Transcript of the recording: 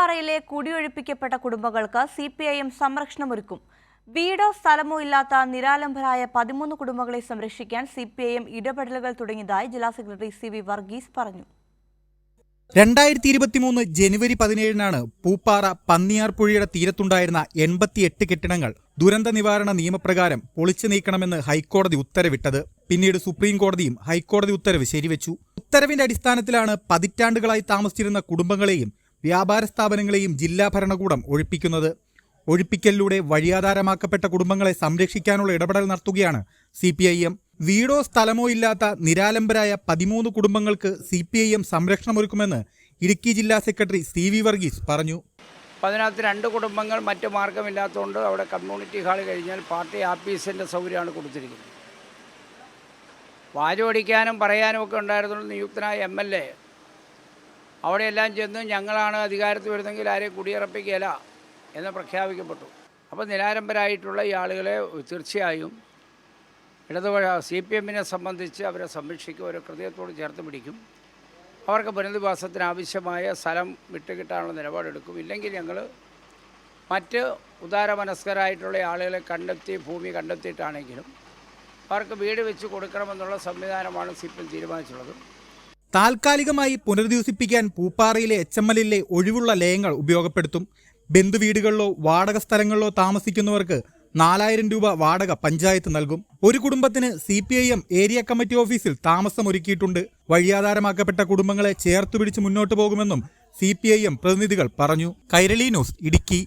പൂപ്പാറയിലെ കുടിയൊഴിപ്പിക്കപ്പെട്ട കുടുംബങ്ങൾക്ക് CPIM സംരക്ഷണമൊരുക്കും. വീടോ സ്ഥലമോ ഇല്ലാത്ത നിരാലംബരായ 13 കുടുംബങ്ങളെ സംരക്ഷിക്കാൻ CPIM ഇടപെടലുകൾ തുടങ്ങിയതായി ജില്ലാ സെക്രട്ടറി CV വർഗീസ് പറഞ്ഞു. 2023 ജനുവരി 17-നാണ് പൂപ്പാറ പന്നിയാർപ്പുഴയുടെ തീരത്തുണ്ടായിരുന്ന 88 കെട്ടിടങ്ങൾ ദുരന്ത നിവാരണ നിയമപ്രകാരം പൊളിച്ചു നീക്കണമെന്ന് ഹൈക്കോടതി ഉത്തരവിട്ടത്. പിന്നീട് സുപ്രീം കോടതിയും ഹൈക്കോടതി ഉത്തരവ് ശരിവെച്ചു. ഉത്തരവിന്റെ അടിസ്ഥാനത്തിലാണ് പതിറ്റാണ്ടുകളായി താമസിച്ചിരുന്ന കുടുംബങ്ങളെയും വ്യാപാര സ്ഥാപനങ്ങളെയും ജില്ലാ ഭരണകൂടം ഒഴിപ്പിക്കുന്നത്. ഒഴിപ്പിക്കലിലൂടെ വഴിയാധാരമാക്കപ്പെട്ട കുടുംബങ്ങളെ സംരക്ഷിക്കാനുള്ള ഇടപെടൽ നടത്തുകയാണ് CPIM. വീടോ സ്ഥലമോ ഇല്ലാത്ത നിരാലംബരായ 13 കുടുംബങ്ങൾക്ക് CPIM സംരക്ഷണമൊരുക്കുമെന്ന് ഇടുക്കി ജില്ലാ സെക്രട്ടറി CV വർഗീസ് പറഞ്ഞു. അതിനകത്ത് 2 കുടുംബങ്ങൾ മറ്റു മാർഗമില്ലാത്തതുകൊണ്ട് അവിടെ കമ്മ്യൂണിറ്റി ഹാൾ കഴിഞ്ഞാൽ പാർട്ടി ആഫീസിൻ്റെ സൗകര്യമാണ് കൊടുത്തിരിക്കുന്നത്. വാചോടിക്കാനും പറയാനും ഒക്കെ ഉണ്ടായിരുന്നുള്ള നിയുക്തനായ MLA അവിടെയെല്ലാം ചെന്ന് ഞങ്ങളാണ് അധികാരത്തിൽ വരുന്നെങ്കിൽ ആരെയും കുടിയിറപ്പിക്കുകയില്ല എന്ന് പ്രഖ്യാപിക്കപ്പെട്ടു. അപ്പോൾ നിരാലംബരായിട്ടുള്ള ഈ ആളുകളെ തീർച്ചയായും ഇടതുപക്ഷ CPIM-നെ സംബന്ധിച്ച് അവരെ സംരക്ഷിക്കും, അവരെ ഹൃദയത്തോട് ചേർത്ത് പിടിക്കും. അവർക്ക് പുനരധിവാസത്തിന് ആവശ്യമായ സ്ഥലം വിട്ടുകിട്ടാനുള്ള നിലപാടെടുക്കും. ഇല്ലെങ്കിൽ ഞങ്ങൾ മറ്റ് ഉദാരമനസ്കരായിട്ടുള്ള ആളുകളെ കണ്ടെത്തി ഭൂമി കണ്ടെത്തിയിട്ടാണെങ്കിലും അവർക്ക് വീട് വെച്ച് കൊടുക്കണമെന്നുള്ള സംവിധാനമാണ് CPIM തീരുമാനിച്ചുള്ളത്. താൽക്കാലികമായി പുനരധിവസിപ്പിക്കാൻ പൂപ്പാറയിലെ HML-ലെ ഒഴിവുള്ള ലയങ്ങൾ ഉപയോഗപ്പെടുത്തും. ബന്ധുവീടുകളിലോ വാടക സ്ഥലങ്ങളിലോ താമസിക്കുന്നവർക്ക് 4000 രൂപ വാടക പഞ്ചായത്ത് നൽകും. ഒരു കുടുംബത്തിന് CPIM ഏരിയ കമ്മിറ്റി ഓഫീസിൽ താമസമൊരുക്കിയിട്ടുണ്ട്. വഴിയാധാരമാക്കപ്പെട്ട കുടുംബങ്ങളെ ചേർത്തുപിടിച്ച് മുന്നോട്ടു പോകുമെന്നും CPIM പ്രതിനിധികൾ പറഞ്ഞു. കൈരളി ന്യൂസ്, ഇടുക്കി.